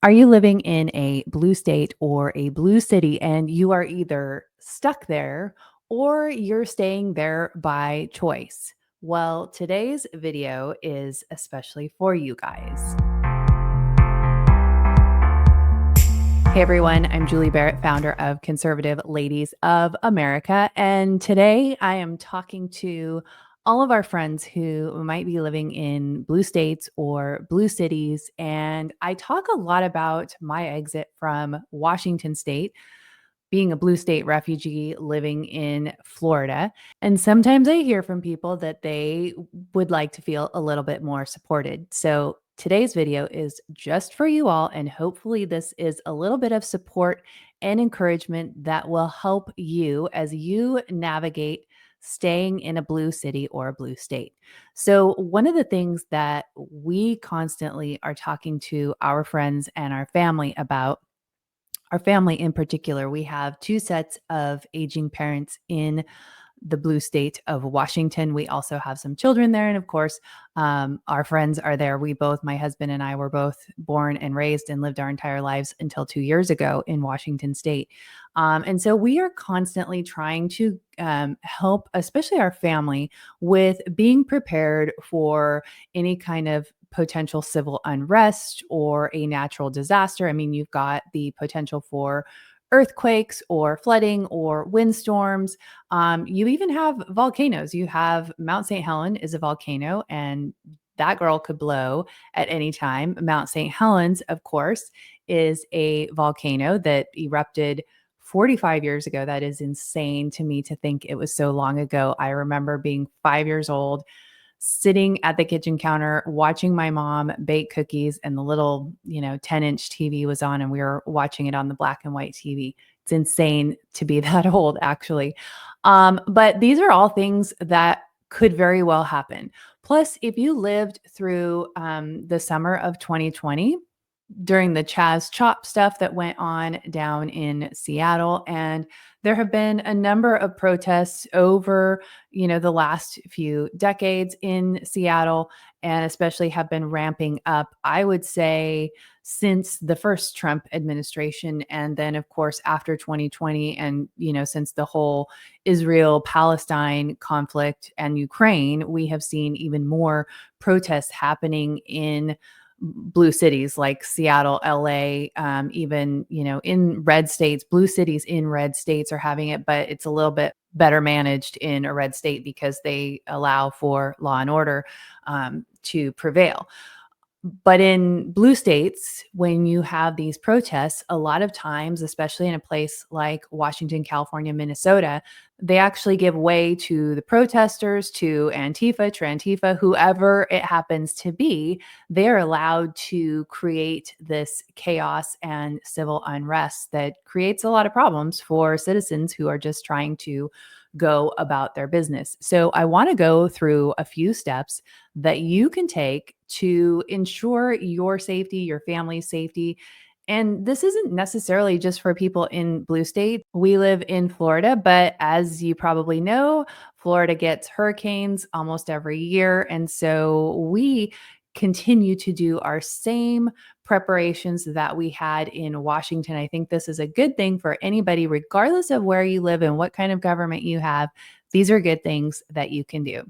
Are you living in a blue state or a blue city and you are either stuck there or you're staying there by choice? Well, today's video is especially for you guys. Hey everyone, I'm Julie Barrett, founder of Conservative Ladies of America. And today I am talking to all of our friends who might be living in blue states or blue cities. And I talk a lot about my exit from Washington state, being a blue state refugee living in Florida. And sometimes I hear from people that they would like to feel a little bit more supported. So today's video is just for you all. And hopefully, this is a little bit of support and encouragement that will help you as you navigate staying in a blue city or a blue state. So, one of the things that we constantly are talking to our friends and our family in particular, we have two sets of aging parents in the blue state of Washington. We also have some children there. And of course, our friends are there. My husband and I were both born and raised and lived our entire lives until 2 years ago in Washington state. And so we are constantly trying to help, especially our family, with being prepared for any kind of potential civil unrest or a natural disaster. I mean, you've got the potential for earthquakes or flooding or windstorms. You even have volcanoes. You have Mount St. Helen is a volcano, and that girl could blow at any time. Mount St. Helens, of course, is a volcano that erupted 45 years ago. That is insane to me to think it was so long ago. I remember being 5 years old, sitting at the kitchen counter watching my mom bake cookies, and the little 10-inch TV was on and we were watching it on the black and white TV. It's insane to be that old, actually. But these are all things that could very well happen. Plus, if you lived through the summer of 2020, during the Chaz Chop stuff that went on down in Seattle. And there have been a number of protests over, the last few decades in Seattle, and especially have been ramping up, I would say, since the first Trump administration. And then, of course, after 2020, and, since the whole Israel Palestine conflict and Ukraine, we have seen even more protests happening in blue cities like Seattle, LA, even, in red states. Blue cities in red states are having it, but it's a little bit better managed in a red state because they allow for law and order to prevail. But in blue states, when you have these protests, a lot of times, especially in a place like Washington, California, Minnesota, they actually give way to the protesters, to Antifa, Trantifa, whoever it happens to be. They're allowed to create this chaos and civil unrest that creates a lot of problems for citizens who are just trying to go about their business. So I want to go through a few steps that you can take to ensure your safety, your family's safety. And this isn't necessarily just for people in blue state. We live in Florida, but as you probably know, Florida gets hurricanes almost every year. And so we continue to do our same preparations that we had in Washington. I think this is a good thing for anybody, regardless of where you live and what kind of government you have. These are good things that you can do.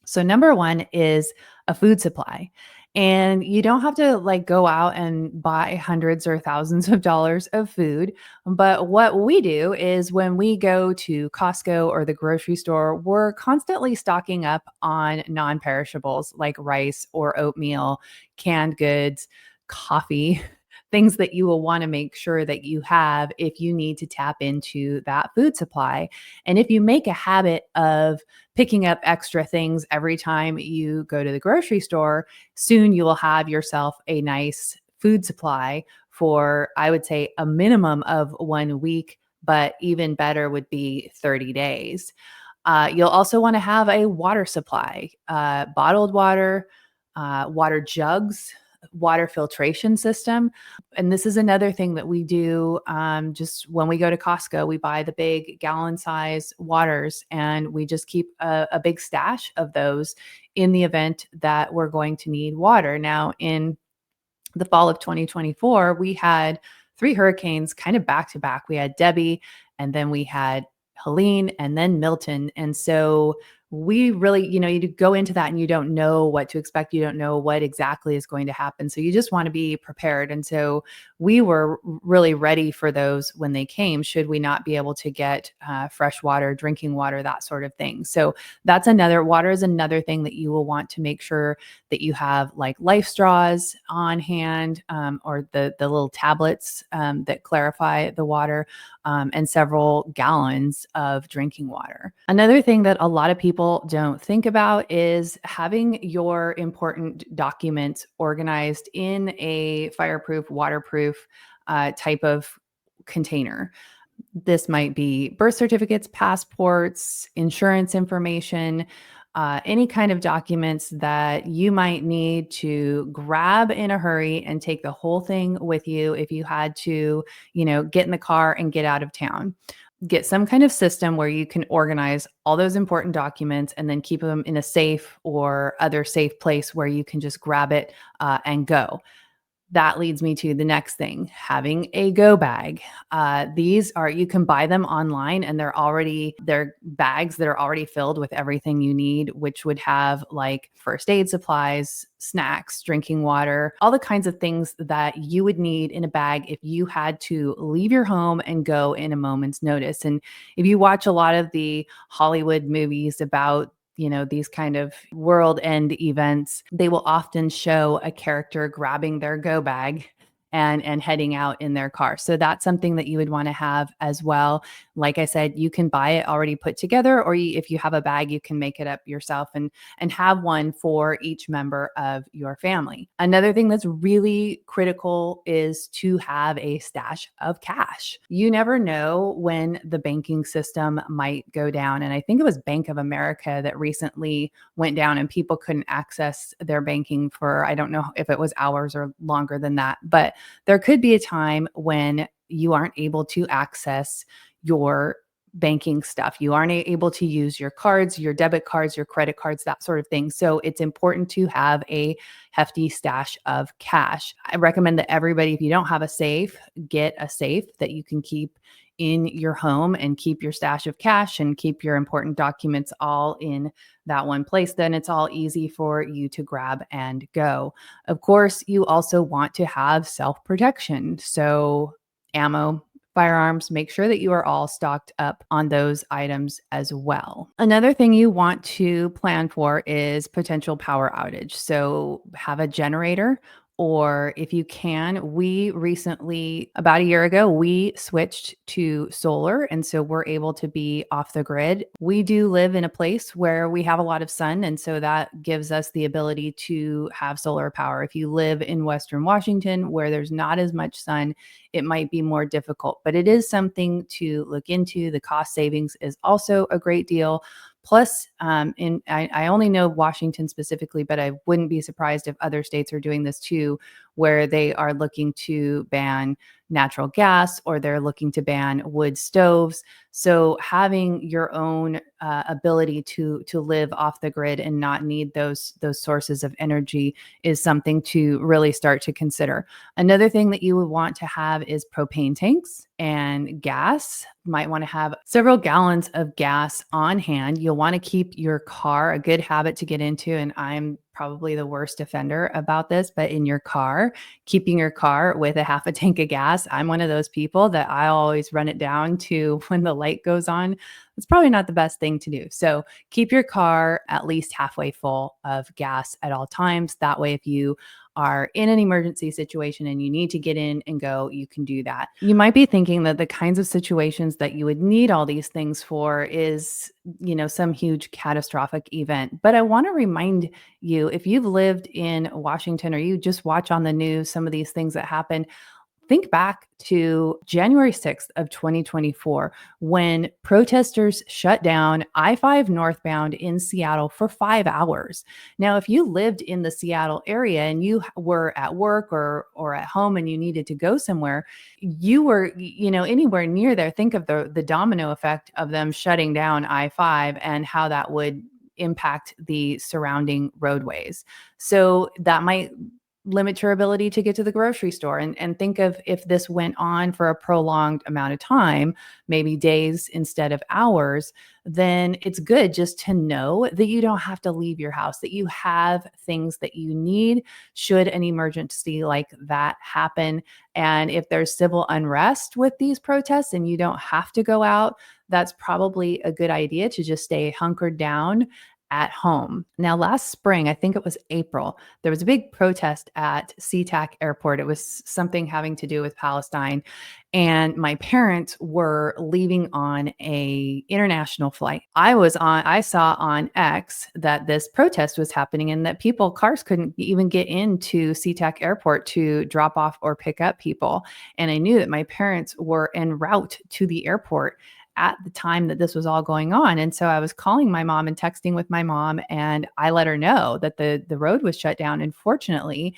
So number one is a food supply. And you don't have to go out and buy hundreds or thousands of dollars of food. But what we do is when we go to Costco or the grocery store, we're constantly stocking up on non-perishables like rice or oatmeal, canned goods, coffee, things that you will want to make sure that you have if you need to tap into that food supply. And if you make a habit of picking up extra things every time you go to the grocery store, soon you will have yourself a nice food supply for, I would say, a minimum of 1 week, but even better would be 30 days. You'll also want to have a water supply, bottled water, water jugs, water filtration system. And this is another thing that we do. Just when we go to Costco, we buy the big gallon size waters, and we just keep a big stash of those in the event that we're going to need water. Now, in the fall of 2024, we had three hurricanes kind of back to back. We had Debbie, and then we had Helene, and then Milton. And so we really, you go into that and you don't know what to expect. You don't know what exactly is going to happen. So you just want to be prepared. And so we were really ready for those when they came, should we not be able to get fresh water, drinking water, that sort of thing. So water is another thing that you will want to make sure that you have, like life straws on hand, or the little tablets that clarify the water, and several gallons of drinking water. Another thing that a lot of people don't think about is having your important documents organized in a fireproof, waterproof type of container. This might be birth certificates, passports, insurance information, any kind of documents that you might need to grab in a hurry and take the whole thing with you if you had to, get in the car and get out of town. Get some kind of system where you can organize all those important documents and then keep them in a safe or other safe place where you can just grab it and go. That leads me to the next thing, having a go bag. You can buy them online, and they're bags that are already filled with everything you need, which would have like first aid supplies, snacks, drinking water, all the kinds of things that you would need in a bag if you had to leave your home and go in a moment's notice. And if you watch a lot of the Hollywood movies about these kind of world end events, they will often show a character grabbing their go bag and heading out in their car. So that's something that you would want to have as well. Like I said, you can buy it already put together, or if you have a bag, you can make it up yourself and have one for each member of your family. Another thing that's really critical is to have a stash of cash. You never know when the banking system might go down. And I think it was Bank of America that recently went down and people couldn't access their banking for, I don't know if it was hours or longer than that, but there could be a time when you aren't able to access your banking stuff. You aren't able to use your cards, your debit cards, your credit cards, that sort of thing. So it's important to have a hefty stash of cash. I recommend that everybody, if you don't have a safe, get a safe that you can keep in your home and keep your stash of cash and keep your important documents all in that one place. Then it's all easy for you to grab and go. Of course, you also want to have self-protection. So ammo, firearms, make sure that you are all stocked up on those items as well. Another thing you want to plan for is potential power outage. So have a generator, or if you can, we recently, about a year ago, we switched to solar. And so we're able to be off the grid. We do live in a place where we have a lot of sun. And so that gives us the ability to have solar power. If you live in Western Washington, where there's not as much sun, it might be more difficult, but it is something to look into. The cost savings is also a great deal. Plus, I only know Washington specifically, but I wouldn't be surprised if other states are doing this too, where they are looking to ban natural gas or they're looking to ban wood stoves. So having your own ability to live off the grid and not need those sources of energy is something to really start to consider. Another thing that you would want to have is propane tanks and gas. You might want to have several gallons of gas on hand. You'll want to keep your car, a good habit to get into, and I'm probably the worst offender about this, but in your car, keeping your car with a half a tank of gas. I'm one of those people that I always run it down to when the light goes on. It's probably not the best thing to do. So keep your car at least halfway full of gas at all times. That way, if you are in an emergency situation and you need to get in and go, you can do that. You might be thinking that the kinds of situations that you would need all these things for is, some huge catastrophic event. But I want to remind you, if you've lived in Washington or you just watch on the news some of these things that happen, think back to January 6th of 2024 when protesters shut down I-5 northbound in Seattle for 5 hours. Now, if you lived in the Seattle area and you were at work or at home and you needed to go somewhere, you were, anywhere near there, think of the domino effect of them shutting down I-5 and how that would impact the surrounding roadways. So that might limit your ability to get to the grocery store. And think of if this went on for a prolonged amount of time, maybe days instead of hours, then it's good just to know that you don't have to leave your house, that you have things that you need should an emergency like that happen. And if there's civil unrest with these protests and you don't have to go out, that's probably a good idea to just stay hunkered down at home. Now, last spring, I think it was April, there was a big protest at SeaTac Airport. It was something having to do with Palestine. And my parents were leaving on a international flight. I saw on X that this protest was happening and that cars couldn't even get into SeaTac Airport to drop off or pick up people. And I knew that my parents were en route to the airport at the time that this was all going on. And so I was calling my mom and texting with my mom, and I let her know that the road was shut down. And fortunately,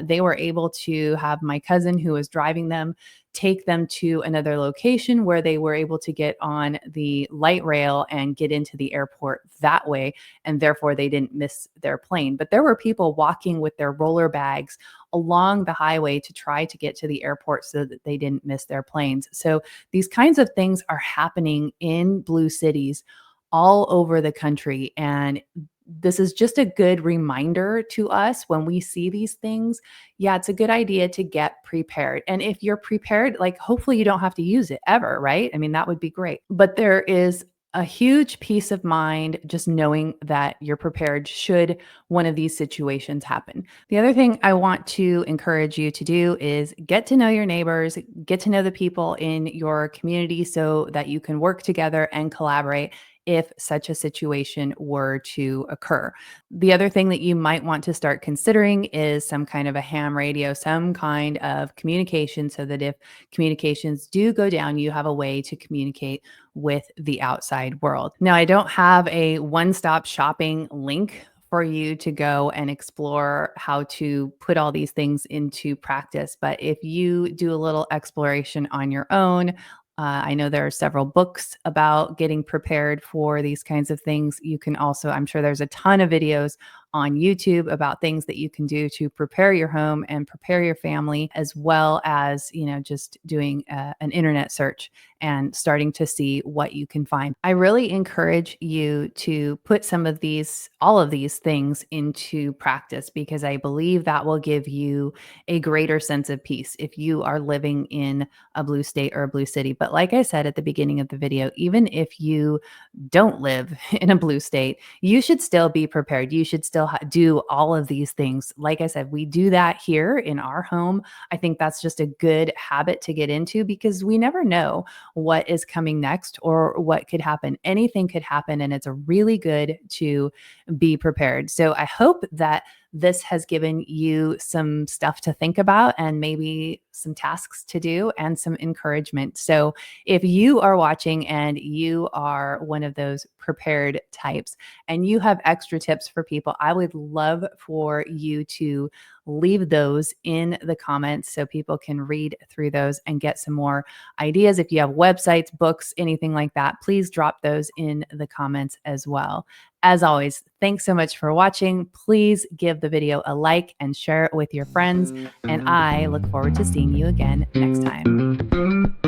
they were able to have my cousin who was driving them take them to another location where they were able to get on the light rail and get into the airport that way. And therefore, they didn't miss their plane. But there were people walking with their roller bags along the highway to try to get to the airport so that they didn't miss their planes. So these kinds of things are happening in blue cities all over the country. And this is just a good reminder to us when we see these things. Yeah, it's a good idea to get prepared. And if you're prepared, like hopefully you don't have to use it ever, right? I mean, that would be great. But there is a huge peace of mind just knowing that you're prepared should one of these situations happen. The other thing I want to encourage you to do is get to know your neighbors, get to know the people in your community so that you can work together and collaborate if such a situation were to occur. The other thing that you might want to start considering is some kind of a ham radio, some kind of communication so that if communications do go down, you have a way to communicate with the outside world. Now, I don't have a one-stop shopping link for you to go and explore how to put all these things into practice. But if you do a little exploration on your own, I know there are several books about getting prepared for these kinds of things. You can also, I'm sure there's a ton of videos on YouTube about things that you can do to prepare your home and prepare your family, as well as, just doing an internet search and starting to see what you can find. I really encourage you to put all of these things into practice because I believe that will give you a greater sense of peace if you are living in a blue state or a blue city. But like I said at the beginning of the video, even if you don't live in a blue state, you should still be prepared. You should still do all of these things. Like I said, we do that here in our home. I think that's just a good habit to get into because we never know what is coming next or what could happen. Anything could happen, and it's really good to be prepared. So I hope that this has given you some stuff to think about and maybe some tasks to do and some encouragement. So if you are watching and you are one of those prepared types and you have extra tips for people, I would love for you to leave those in the comments so people can read through those and get some more ideas. If you have websites, books, anything like that, please drop those in the comments as well. As always, thanks so much for watching. Please give the video a like and share it with your friends. And I look forward to seeing you again next time.